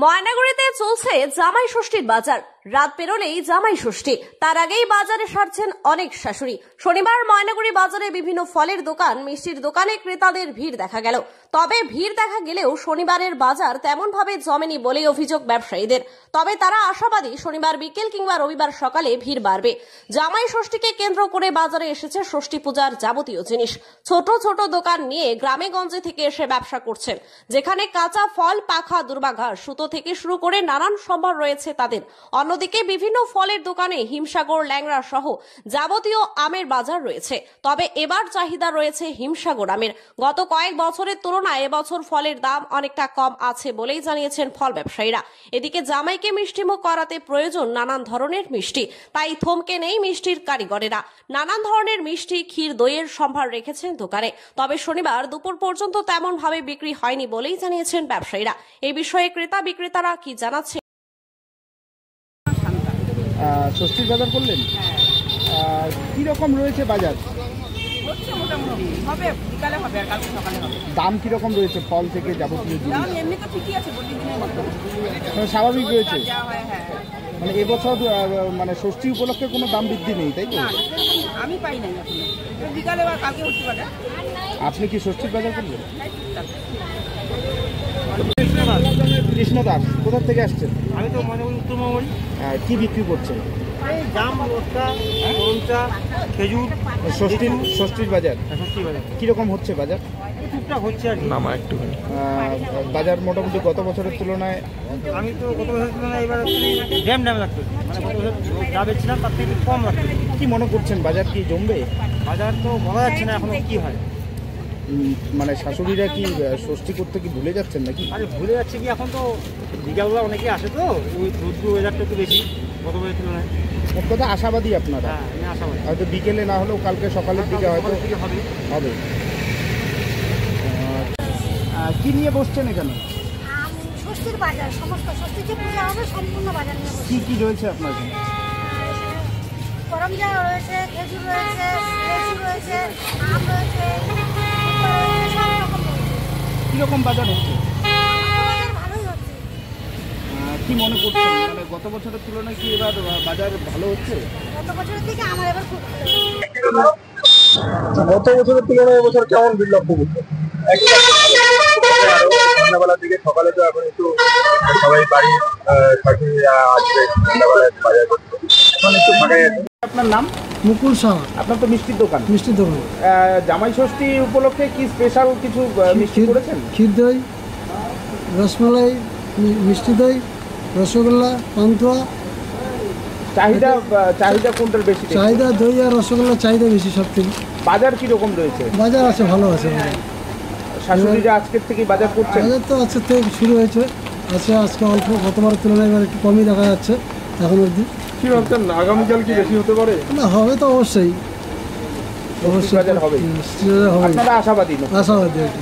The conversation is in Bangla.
ময়নাগুড়িতে চলছে জামাই ষষ্ঠীর বাজার। রাত পেরোলেই জামাই ষষ্ঠী, তার আগেই বাজারে সারছেন অনেক শাশুড়ি। শনিবার ময়নাগুড়ি বাজারে বিভিন্ন ফলের দোকান, মিষ্টির দোকানে ক্রেতাদের ভিড় দেখা গেল। তবে ভিড় দেখা গেলেও শনিবারের বাজার তেমন ভাবে জমেনি বলেই অভিযোগ ব্যবসায়ীদের। তবে তারা আশাবাদী শনিবার বিকেল কিংবা রবিবার সকালে ভিড় বাড়বে। জামাই ষষ্ঠীকে কেন্দ্র করে বাজারে এসেছে ষষ্ঠী পূজার যাবতীয় জিনিস। ছোট ছোট দোকান নিয়ে গ্রামে গঞ্জে থেকে এসে ব্যবসা করছেন, যেখানে কাঁচা ফল, পাখা, দুর্বাঘাস, সুতো থেকে শুরু করে নানান সম্ভার রয়েছে তাদের। অন্যদিকে বিভিন্ন ফলের দোকানে হিমসাগর, ল্যাংড়া সহ যাবতীয় আমের বাজার রয়েছে। তবে এবার চাহিদা রয়েছে হিমসাগর আমের। গত কয়েক বছরের তুলনায় এবছর ফলের দাম অনেকটা কম আছে বলেই জানিয়েছেন ফল ব্যবসায়ীরা। এদিকে জামাইকে মিষ্টিমুখ করাতে প্রয়োজন নানান ধরনের মিষ্টি, তাই থমকে নেই মিষ্টির কারিগরেরা। নানান ধরনের মিষ্টি, ক্ষীর, দইয়ের সম্ভার রেখেছেন দোকানে। তবে শনিবার দুপুর পর্যন্ত তেমন ভাবে বিক্রি হয়নি বলেই জানিয়েছেন ব্যবসায়ীরা। এই বিষয়ে ক্রেতা বিক্রেতারা কি জানাচ্ছে? ষষ্ঠীর বাজার করলেন, কিরকম রয়েছে বাজার? দাম কিরকম রয়েছে ফল থেকে যাবতীয় জিনিস? স্বাভাবিক রয়েছে। মানে এবছর মানে ষষ্ঠী উপলক্ষে কোনো দাম বৃদ্ধি নেই, তাই তো? আমি পাই নাই। বিকালে বা কালকে হচ্ছে বাজার। আপনি কি ষষ্ঠীর বাজার করলেন? কৃষ্ণ দাস, কোথা থেকে আসছেন? আমি তো ময়নাগুড়ি উত্তরবঙ্গ। কি বিক্রি করছেন? জাম, রোস্তা, করমচা, খেজুর। ষষ্ঠীর বাজার ষষ্ঠী বাজার কিরকম হচ্ছে বাজার? টুকটাক হচ্ছে আর কি। বাজার মোটামুটি গত বছরের তুলনায়? আমি তো গত বছরের তুলনায় এবার ড্যাম লাগতো, মানে গত বছর যা বেচছিলাম তার থেকে কম লাগতো। কি মনে করছেন, বাজার কি জমবে? বাজার তো বলা যাচ্ছে না এখনো কি হয়। মানে শাশুড়িরা কি ষষ্ঠী করতে কি ভুলে যাচ্ছেন নাকি? আরে ভুলে যাচ্ছে কি, এখন তো বিকালবেলা অনেকে আসে, তো ওই রোদ্র ওয়েদারটা একটু বেশি গত বছরের তুলনায়। এক কথা আশাবাদী আপনারা? হ্যাঁ, আমি আশাবাদী। হয়তো বিকেলে না হলেও কালকে সকালের দিকে হয়তো হবে। কি নিয়ে বসছেন এখানে? ষষ্ঠীর বাজার, সমস্ত ষষ্ঠী যে পূজা হবে সম্পূর্ণ বাজার নিয়ে বসছি। কি কি রয়েছে আপনার এখানে? করমচা রয়েছে, খেজুর রয়েছে, লেচু রয়েছে, আম রয়েছে, সব রকম রয়েছে। কিরকম বাজার হচ্ছে? বাজার ভালোই হচ্ছে। কি মনে করছেন, মানে গত বছরের তুলনায় কি এবার বাজার ভালো হচ্ছে? গত বছরের থেকে আমার এবার খুব ভালো। গত বছরের তুলনায় এবছর কেমন ভিড় লক্ষ্য করছেন? সন্ধ্যাবেলার দিকে, সকালে তো এখন একটু সবাই বাড়ি আসবে, সন্ধ্যাবেলায় বাজার করতে এখন একটু ফাঁকাই আছে। আপনার নাম? মুকুল সাহা। আপনার তো মিষ্টির দোকান। মিষ্টির দোকান। জামাই ষষ্ঠী উপলক্ষে কি স্পেশাল কিছু মিষ্টি করেছেন? ক্ষীর দই, রসমালাই, মিষ্টি দই, রসগোল্লা, পান্তুয়া। চাহিদা কোনটার বেশি? চাহিদা দই আর রসগোল্লা চাহিদা বেশি সব থেকে। বাজার কিরকম রয়েছে? বাজার আছে, ভালো আছে। শাশুড়িরা আজকের থেকে বাজার করছেন? বাজার তো আজকের থেকে শুরু হয়েছে, আছে আজকে অল্প, গতবারের তুলনায় এবার একটু কমই দেখা যাচ্ছে এখন অবধি। কি ভাবছেন, আগামীকাল কি বেশি হতে পারে? না, হবে তো অবশ্যই, বাজার হবে। হবে। আপনারা আশাবাদী? আশাবাদী আর কি।